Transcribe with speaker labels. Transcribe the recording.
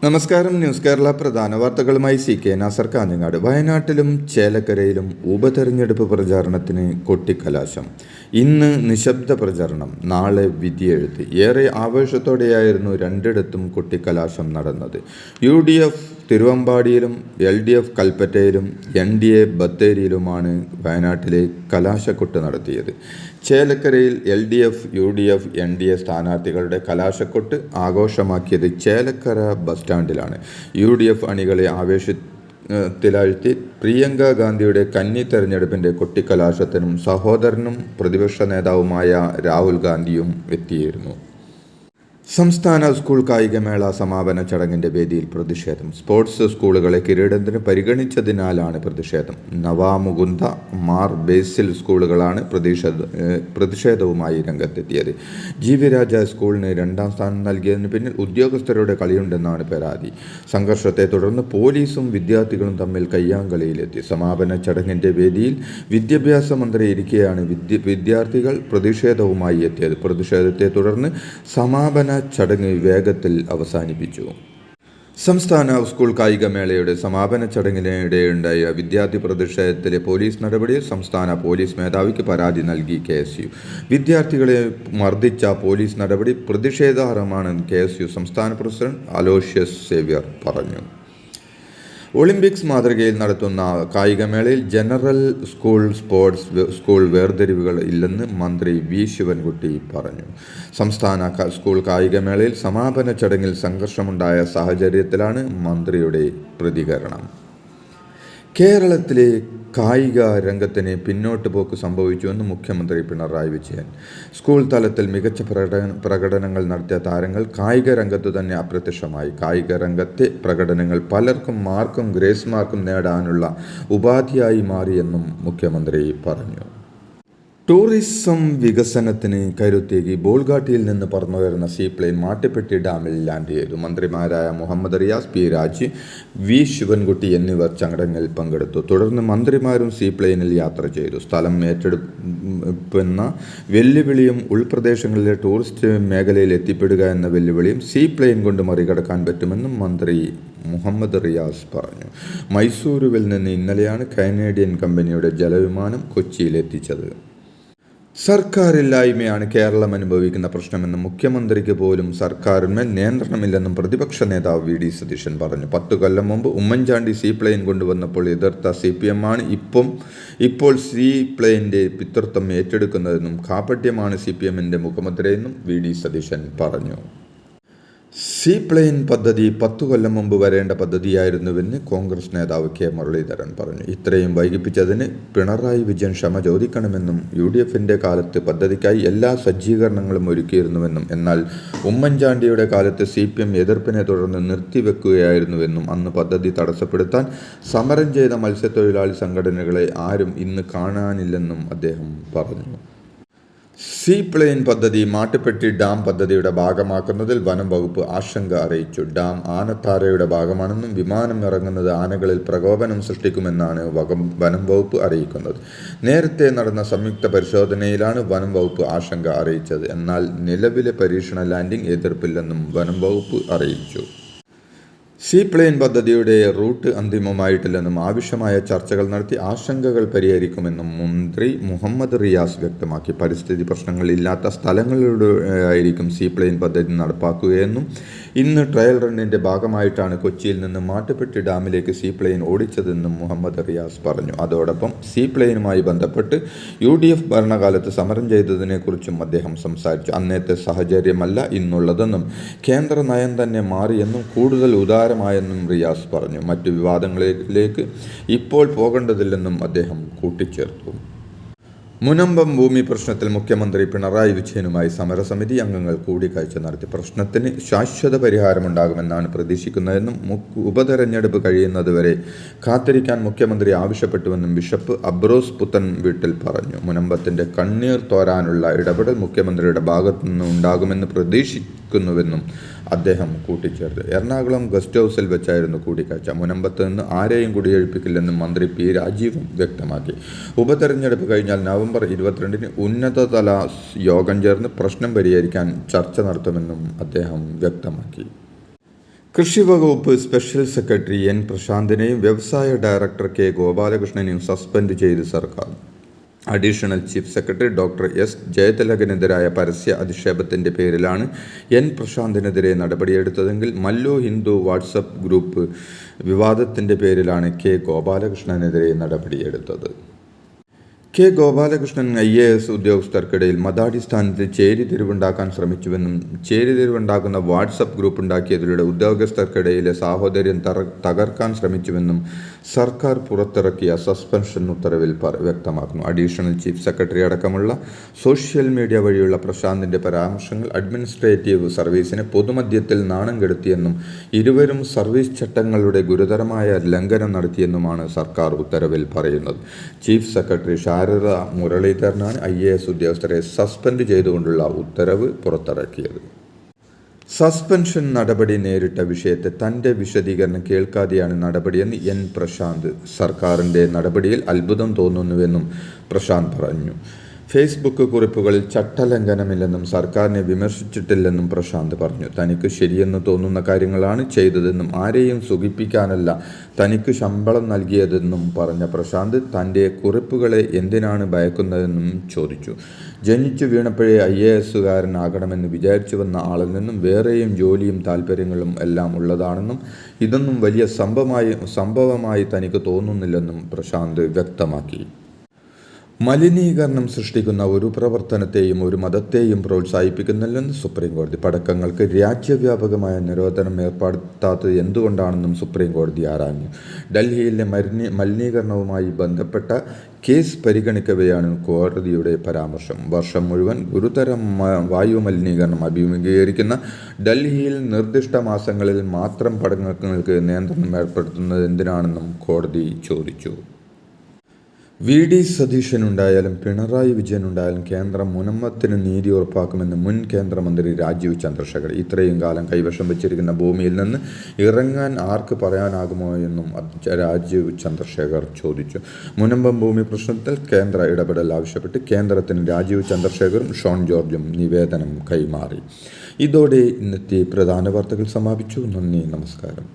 Speaker 1: നമസ്കാരം. ന്യൂസ് കേരള പ്രധാന വാർത്തകളുമായി CK നാസർ കാഞ്ഞങ്ങാട്. വയനാട്ടിലും ചേലക്കരയിലും ഉപതെരഞ്ഞെടുപ്പ് പ്രചാരണത്തിന് കൊട്ടിക്കലാശം. ഇന്ന് നിശബ്ദ പ്രചരണം, നാളെ വിധിയെഴുത്ത്. ഏറെ ആവേശത്തോടെയായിരുന്നു രണ്ടിടത്തും കൊട്ടിക്കലാശം നടന്നത്. UDF തിരുവമ്പാടിയിലും LDF കൽപ്പറ്റയിലും NDA ബത്തേരിയിലുമാണ് വയനാട്ടിലെ കലാശക്കൊട്ട് നടത്തിയത്. ചേലക്കരയിൽ LDF, UDF, NDA സ്ഥാനാർത്ഥികളുടെ കലാശക്കൊട്ട് ആഘോഷമാക്കിയത് ചേലക്കര ബസ് സ്റ്റാൻഡിലാണ്. UDF അണികളെ ആവേശത്തിലാഴ്ത്തി പ്രിയങ്ക ഗാന്ധിയുടെ കന്നി തെരഞ്ഞെടുപ്പിൻ്റെ കൊട്ടിക്കലാശത്തിനും സഹോദരനും പ്രതിപക്ഷ നേതാവുമായ രാഹുൽ ഗാന്ധിയും എത്തിയിരുന്നു. സംസ്ഥാന സ്കൂൾ കായികമേള സമാപന ചടങ്ങിൻ്റെ വേദിയിൽ പ്രതിഷേധം. സ്പോർട്സ് സ്കൂളുകളെ കിരീടത്തിന് പരിഗണിച്ചതിനാലാണ് പ്രതിഷേധം. നവാമുകുന്ദ, മാർ ബേസിൽ സ്കൂളുകളാണ് പ്രതിഷേധവുമായി രംഗത്തെത്തിയത്. GV രാജ സ്കൂളിന് 2ാം സ്ഥാനം നൽകിയതിന് പിന്നിൽ ഉദ്യോഗസ്ഥരുടെ കളിയുണ്ടെന്നാണ് പരാതി. സംഘർഷത്തെ തുടർന്ന് പോലീസും വിദ്യാർത്ഥികളും തമ്മിൽ കയ്യാങ്കളിയിലെത്തി. സമാപന ചടങ്ങിൻ്റെ വേദിയിൽ വിദ്യാഭ്യാസ മന്ത്രി ഇരിക്കെയാണ് വിദ്യാർത്ഥികൾ പ്രതിഷേധവുമായി എത്തിയത്. പ്രതിഷേധത്തെ തുടർന്ന് സമാപന ചടങ്ങ് വേഗത്തിൽ അവസാനിപ്പിച്ചു. സംസ്ഥാന സ്കൂൾ കായികമേളയുടെ സമാപന ചടങ്ങിനിടെയുണ്ടായ വിദ്യാർത്ഥി പ്രതിഷേധത്തിലെ പോലീസ് നടപടിയിൽ സംസ്ഥാന പോലീസ് മേധാവിക്ക് പരാതി നൽകി KSU. വിദ്യാർത്ഥികളെ മർദ്ദിച്ച പോലീസ് നടപടി പ്രതിഷേധാർഹമാണെന്ന് KSU സംസ്ഥാന പ്രസിഡന്റ് അലോഷ്യസ് സേവ്യർ പറഞ്ഞു. ഒളിമ്പിക്സ് മാതൃകയിൽ നടത്തുന്ന കായികമേളയിൽ ജനറൽ സ്കൂൾ, സ്പോർട്സ് സ്കൂൾ വേർതിരിവുകൾ ഇല്ലെന്ന് മന്ത്രി V. ശിവൻകുട്ടി പറഞ്ഞു. സംസ്ഥാന സ്കൂൾ കായികമേളയിൽ സമാപന ചടങ്ങിൽ സംഘർഷമുണ്ടായ സാഹചര്യത്തിലാണ് മന്ത്രിയുടെ പ്രതികരണം. കേരളത്തിലെ കായിക രംഗത്തിന് പിന്നോട്ട് പോക്ക് സംഭവിച്ചുവെന്ന് മുഖ്യമന്ത്രി പിണറായി വിജയൻ. സ്കൂൾ തലത്തിൽ മികച്ച പ്രകടനങ്ങൾ നടത്തിയ താരങ്ങൾ കായിക രംഗത്തു തന്നെ അപ്രത്യക്ഷമായി. കായിക രംഗത്തെ പ്രകടനങ്ങൾ പലർക്കും മാർക്കും ഗ്രേസ് മാർക്കും നേടാനുള്ള ഉപാധിയായി മാറിയെന്നും മുഖ്യമന്ത്രി പറഞ്ഞു. ടൂറിസം വികസനത്തിന് കരുത്തേകി ബോൾഗാട്ടിയിൽ നിന്ന് പറന്നുയർന്ന സീപ്ലെയിൻ മാട്ടുപ്പെട്ടി ഡാമിൽ ലാൻഡ് ചെയ്തു. മന്ത്രിമാരായ മുഹമ്മദ് റിയാസ്, P. രാജ്, V. ശിവൻകുട്ടി എന്നിവർ ചടങ്ങിൽ പങ്കെടുത്തു. തുടർന്ന് മന്ത്രിമാരും സീപ്ലെയിനിൽ യാത്ര ചെയ്തു. സ്ഥലം ഏറ്റെടുക്കുന്ന വെല്ലുവിളിയും ഉൾപ്രദേശങ്ങളിലെ ടൂറിസ്റ്റ് മേഖലയിൽ എത്തിപ്പെടുക എന്ന വെല്ലുവിളിയും സീപ്ലെയിൻ കൊണ്ട് മറികടക്കാൻ പറ്റുമെന്നും മന്ത്രി മുഹമ്മദ് റിയാസ് പറഞ്ഞു. മൈസൂരുവിൽ നിന്ന് ഇന്നലെയാണ് കനേഡിയൻ കമ്പനിയുടെ ജലവിമാനം കൊച്ചിയിലെത്തിച്ചത്. സർക്കാരില്ലായ്മയാണ് കേരളം അനുഭവിക്കുന്ന പ്രശ്നമെന്നും മുഖ്യമന്ത്രിക്ക് പോലും സർക്കാരിന്മേൽ നിയന്ത്രണമില്ലെന്നും പ്രതിപക്ഷ നേതാവ് VD സതീശൻ പറഞ്ഞു. 10 കൊല്ലം മുമ്പ് ഉമ്മൻചാണ്ടി സീപ്ലെയിൻ കൊണ്ടുവന്നപ്പോൾ എതിർത്ത CPM ആണ് ഇപ്പോൾ സീപ്ലെയിൻ്റെ പിതൃത്വം ഏറ്റെടുക്കുന്നതെന്നും കാപട്യമാണ് CPMൻ്റെ മുഖമുദ്രയെന്നും VD സതീശൻ പറഞ്ഞു. സീപ്ലെയിൻ പദ്ധതി 10 കൊല്ലം മുമ്പ് വരേണ്ട പദ്ധതിയായിരുന്നുവെന്ന് കോൺഗ്രസ് നേതാവ് K. മുരളീധരൻ പറഞ്ഞു. ഇത്രയും വൈകിപ്പിച്ചതിന് പിണറായി വിജയൻ ക്ഷമ ചോദിക്കണമെന്നും UDFൻ്റെ കാലത്ത് പദ്ധതിക്കായി എല്ലാ സജ്ജീകരണങ്ങളും ഒരുക്കിയിരുന്നുവെന്നും എന്നാൽ ഉമ്മൻചാണ്ടിയുടെ കാലത്ത് CPM എതിർപ്പിനെ തുടർന്ന് നിർത്തിവെക്കുകയായിരുന്നുവെന്നും അന്ന് പദ്ധതി തടസ്സപ്പെടുത്താൻ സമരം ചെയ്ത മത്സ്യത്തൊഴിലാളി സംഘടനകളെ ആരും ഇന്ന് കാണാനില്ലെന്നും അദ്ദേഹം പറഞ്ഞു. സീപ്ലെയിൻ പദ്ധതി മാട്ടുപ്പെട്ടി ഡാം പദ്ധതിയുടെ ഭാഗമാക്കുന്നതിൽ വനം വകുപ്പ് ആശങ്ക അറിയിച്ചു. ഡാം ആനത്താരയുടെ ഭാഗമാണെന്നും വിമാനം ഇറങ്ങുന്നത് ആനകളിൽ പ്രകോപനം സൃഷ്ടിക്കുമെന്നാണ് വനം വകുപ്പ് അറിയിക്കുന്നത്. നേരത്തെ നടന്ന സംയുക്ത പരിശോധനയിലാണ് വനം വകുപ്പ് ആശങ്ക അറിയിച്ചത്. എന്നാൽ നിലവിലെ പരീക്ഷണ ലാൻഡിംഗ് എതിർപ്പില്ലെന്നും വനം വകുപ്പ് അറിയിച്ചു. സീപ്ലെയിൻ പദ്ധതിയുടെ റൂട്ട് അന്തിമമായിട്ടില്ലെന്നും ആവശ്യമായ ചർച്ചകൾ നടത്തി ആശങ്കകൾ പരിഹരിക്കുമെന്നും മന്ത്രി മുഹമ്മദ് റിയാസ് വ്യക്തമാക്കി. പരിസ്ഥിതി പ്രശ്നങ്ങൾ ഇല്ലാത്ത സ്ഥലങ്ങളിലൂടെയായിരിക്കും സീപ്ലെയിൻ പദ്ധതി നടപ്പാക്കുകയെന്നും ഇന്ന് ട്രയൽ റണ്ണിൻ്റെ ഭാഗമായിട്ടാണ് കൊച്ചിയിൽ നിന്ന് മാട്ടുപ്പെട്ടി ഡാമിലേക്ക് സീപ്ലെയിൻ ഓടിച്ചതെന്നും മുഹമ്മദ് റിയാസ് പറഞ്ഞു. അതോടൊപ്പം സീപ്ലെയിനുമായി ബന്ധപ്പെട്ട് UDF ഭരണകാലത്ത് സമരം ചെയ്തതിനെക്കുറിച്ചും അദ്ദേഹം സംസാരിച്ചു. അന്നത്തെ സാഹചര്യമല്ല ഇന്നുള്ളതെന്നും കേന്ദ്ര നയം തന്നെ മാറിയെന്നും കൂടുതൽ ഉദാരമായെന്നും റിയാസ് പറഞ്ഞു. മറ്റു വിവാദങ്ങളിലേക്ക് ഇപ്പോൾ പോകേണ്ടതില്ലെന്നും അദ്ദേഹം കൂട്ടിച്ചേർത്തു. മുനമ്പം ഭൂമി പ്രശ്നത്തിൽ മുഖ്യമന്ത്രി പിണറായി വിജയനുമായി സമരസമിതി അംഗങ്ങൾ കൂടിക്കാഴ്ച നടത്തി. പ്രശ്നത്തിന് ശാശ്വത പരിഹാരമുണ്ടാകുമെന്നാണ് പ്രതീക്ഷിക്കുന്നതെന്നും ഉപതെരഞ്ഞെടുപ്പ് കഴിയുന്നതുവരെ കാത്തിരിക്കാൻ മുഖ്യമന്ത്രി ആവശ്യപ്പെട്ടുവെന്നും ബിഷപ്പ് അബ്രോസ് പുത്തൻ വീട്ടിൽ പറഞ്ഞു. മുനമ്പത്തിൻ്റെ കണ്ണീർ തോരാനുള്ള ഇടപെടൽ മുഖ്യമന്ത്രിയുടെ ഭാഗത്തുനിന്ന് ഉണ്ടാകുമെന്ന് പ്രതീക്ഷിക്കുന്നുവെന്നും അദ്ദേഹം കൂട്ടിച്ചേർത്തു. എറണാകുളം ഗസ്റ്റ് ഹൗസിൽ വെച്ചായിരുന്നു കൂടിക്കാഴ്ച. മുനമ്പത്ത് നിന്ന് ആരെയും കുടിയൊഴിപ്പിക്കില്ലെന്നും മന്ത്രി P. രാജീവും വ്യക്തമാക്കി. ഉപതെരഞ്ഞെടുപ്പ് കഴിഞ്ഞാൽ നവംബർ 22-ന് ഉന്നതതല യോഗം ചേർന്ന് പ്രശ്നം പരിഹരിക്കാൻ ചർച്ച നടത്തുമെന്നും അദ്ദേഹം വ്യക്തമാക്കി. കൃഷി വകുപ്പ് സ്പെഷ്യൽ സെക്രട്ടറി എൻ പ്രശാന്തിനെയും വ്യവസായ ഡയറക്ടർ കെ ഗോപാലകൃഷ്ണനെയും സസ്പെൻഡ് ചെയ്ത് സർക്കാർ. Additional chief secretary doctor S ജയതിലകനെതിരായ പരസ്യ അധിക്ഷേപത്തിന്റെ പേരിലാണ് എൻ പ്രശാന്തിനെതിരെ നടപടിയെടുത്തതെങ്കിൽ മല്ലു ഹിന്ദു വാട്സപ്പ് ഗ്രൂപ്പ് വിവാദത്തിന്റെ പേരിലാണ് കെ ഗോപാലകൃഷ്ണനെതിരെ നടപടിയെടുത്തത്. കെ ഗോപാലകൃഷ്ണൻ IAS ഉദ്യോഗസ്ഥർക്കിടയിൽ മതാടിസ്ഥാനത്തിൽ ചേരിതിരിവുണ്ടാക്കാൻ ശ്രമിച്ചുവെന്നും ചേരിതിരിവുണ്ടാക്കുന്ന വാട്സപ്പ് ഗ്രൂപ്പ് ഉണ്ടാക്കിയതിലൂടെ ഉദ്യോഗസ്ഥർക്കിടയിലെ സാഹോദര്യം തകർക്കാൻ ശ്രമിച്ചുവെന്നും സർക്കാർ പുറത്തിറക്കിയ സസ്പെൻഷൻ ഉത്തരവിൽ വ്യക്തമാക്കുന്നു. അഡീഷണൽ ചീഫ് സെക്രട്ടറി അടക്കമുള്ള സോഷ്യൽ മീഡിയ വഴിയുള്ള പ്രശാന്തിന്റെ പരാമർശങ്ങൾ അഡ്മിനിസ്ട്രേറ്റീവ് സർവീസിനെ പൊതുമധ്യത്തിൽ നാണം കെടുത്തിയെന്നും ഇരുവരും സർവീസ് ചട്ടങ്ങളുടെ ഗുരുതരമായ ലംഘനം നടത്തിയെന്നുമാണ് സർക്കാർ ഉത്തരവിൽ പറയുന്നത്. ചീഫ് സെക്രട്ടറി ശാരദ മുരളീധരനാണ് IAS ഉദ്യോഗസ്ഥരെ സസ്പെൻഡ് ചെയ്തുകൊണ്ടുള്ള ഉത്തരവ് പുറത്തിറക്കിയത്. സസ്പെൻഷൻ നടപടി നേരിട്ട വിഷയത്തെ തന്റെ വിശദീകരണം കേൾക്കാതെയാണ് നടപടിയെന്ന് എൻ പ്രശാന്ത്. സർക്കാരിന്റെ നടപടിയിൽ അത്ഭുതം തോന്നുന്നുവെന്നും പ്രശാന്ത് പറഞ്ഞു. ഫേസ്ബുക്ക് കുറിപ്പുകളിൽ ചട്ടലംഘനമില്ലെന്നും സർക്കാരിനെ വിമർശിച്ചിട്ടില്ലെന്നും പ്രശാന്ത് പറഞ്ഞു. തനിക്ക് ശരിയെന്ന് തോന്നുന്ന കാര്യങ്ങളാണ് ചെയ്തതെന്നും ആരെയും സുഖിപ്പിക്കാനല്ല തനിക്ക് ശമ്പളം നൽകിയതെന്നും പറഞ്ഞ പ്രശാന്ത് തൻ്റെ കുറിപ്പുകളെ എന്തിനാണ് ഭയക്കുന്നതെന്നും ചോദിച്ചു. ജനിച്ചു വീണപ്പോഴേ IASകാരനാകണമെന്ന് വിചാരിച്ചു വന്ന ആളിൽ നിന്നും വേറെയും ജോലിയും താല്പര്യങ്ങളും എല്ലാം ഉള്ളതാണെന്നും ഇതൊന്നും വലിയ സംഭവമായി തനിക്ക് തോന്നുന്നില്ലെന്നും പ്രശാന്ത് വ്യക്തമാക്കി. മലിനീകരണം സൃഷ്ടിക്കുന്ന ഒരു പ്രവർത്തനത്തെയും ഒരു മതത്തെയും പ്രോത്സാഹിപ്പിക്കുന്നില്ലെന്ന് സുപ്രീം കോടതി. പടക്കങ്ങൾക്ക് രാജ്യവ്യാപകമായ നിരോധനം ഏർപ്പെടുത്താത്തത് എന്തുകൊണ്ടാണെന്നും സുപ്രീം കോടതി ആരാഞ്ഞു. ഡൽഹിയിലെ മലിനീകരണവുമായി ബന്ധപ്പെട്ട കേസ് പരിഗണിക്കവെയാണ് കോടതിയുടെ പരാമർശം. വർഷം മുഴുവൻ ഗുരുതര വായു മലിനീകരണം അഭിമുഖീകരിക്കുന്ന ഡൽഹിയിൽ നിർദ്ദിഷ്ട മാസങ്ങളിൽ മാത്രം പടക്കങ്ങൾക്ക് നിയന്ത്രണം ഏർപ്പെടുത്തുന്നത് എന്തിനാണെന്നും കോടതി ചോദിച്ചു. VD സതീശനുണ്ടായാലും പിണറായി വിജയനുണ്ടായാലും കേന്ദ്രം മുനമ്പത്തിന് നീതി ഉറപ്പാക്കുമെന്ന് മുൻ കേന്ദ്രമന്ത്രി രാജീവ് ചന്ദ്രശേഖർ. ഇത്രയും കാലം കൈവശം വെച്ചിരിക്കുന്ന ഭൂമിയിൽ നിന്ന് ഇറങ്ങാൻ ആർക്ക് പറയാനാകുമോ എന്നും രാജീവ് ചന്ദ്രശേഖർ ചോദിച്ചു. മുനമ്പം ഭൂമി പ്രശ്നത്തിൽ കേന്ദ്ര ഇടപെടൽ ആവശ്യപ്പെട്ട് കേന്ദ്രത്തിന് രാജീവ് ചന്ദ്രശേഖറും ഷോൺ ജോർജും നിവേദനം കൈമാറി. ഇതോടെ ഇന്നത്തെ പ്രധാന വാർത്തകൾ സമാപിച്ചു. നന്ദി, നമസ്കാരം.